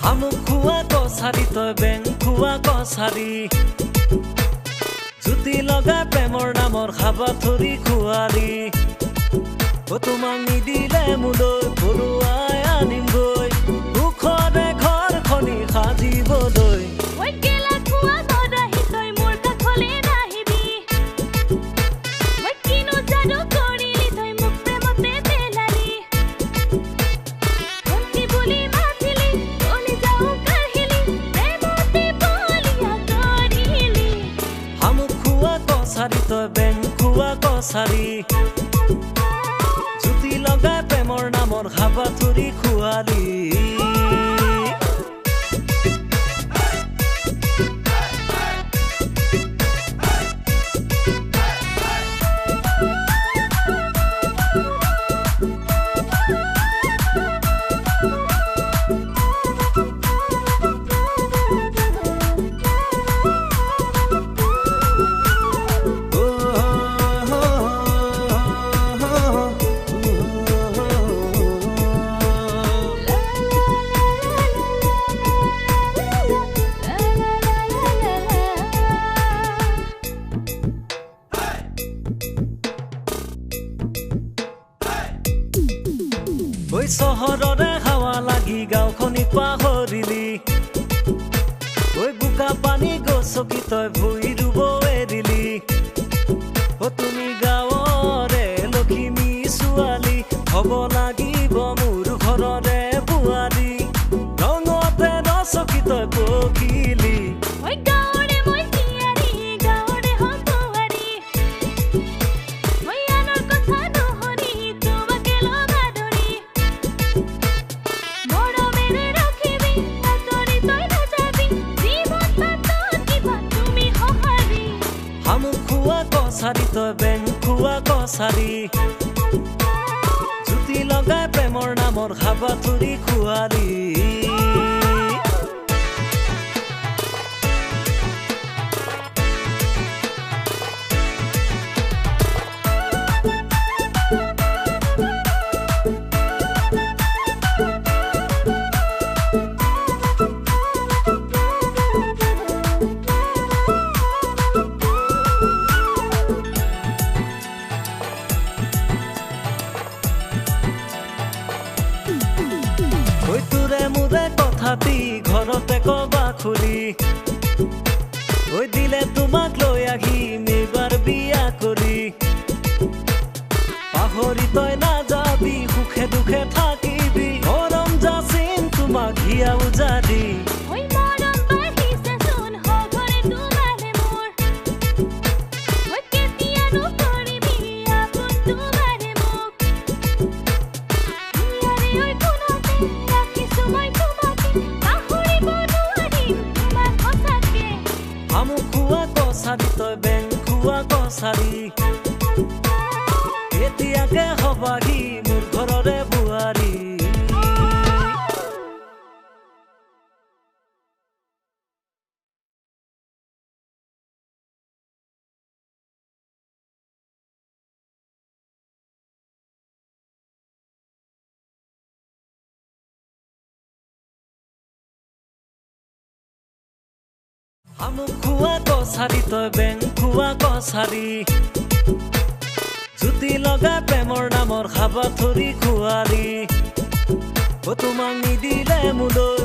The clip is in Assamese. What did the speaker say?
আমুক খুৱা কছাৰী তই বেং খুৱা কছাৰী জুতি লগা প্ৰেমৰ নামৰ খাবা থৰি খুৱাৰী তোমাক নিদিলে মোলৈ পৰুৱাই আনিমগৈ দুখৰে ঘৰখনি সাজিবলৈ তই বেং খুৱা কছাৰী জুতি লগা প্ৰেমৰ নামৰ খাবা থৰি খুৱালী ঐ চহৰৰে হাৱা লাগি গাঁওখনি পাহৰিলি ঐ বোকা পানী গছকি তই ভুই ৰুব এৰিলি তুমি গাঁৱৰে লখিমী ছোৱালী হ'ব লাগিব মোৰ ঘৰৰে বোৱাৰী ৰঙতে ৰচকি তই পখিলি কছাৰী তই বেং খুৱা কছাৰী জুতি লগা প্ৰেমৰ নামৰ খাবা থৰি খুৱালী কথাটি ঘৰতে কবা খুলি ঐ দিলে তোমাক লৈ আহিম এইবাৰ বিয়া কৰি পাহৰি তই নাযাবি সুখে দুখে থাকিবি মৰম যাচিম তোমাক হিয়া উজাৰি আমুক খুৱা কছাৰী তই বেং খুৱা কছাৰী এতিয়াকে হবাহি মোৰ ঘৰৰে বোৱাৰী আমুক খুৱা কছাৰী তই বেং খুৱা কছাৰী জুতি লগা প্ৰেমৰ নামৰ খাবা থৰি খুৱালী তোমাক নিদিলে মোলৈ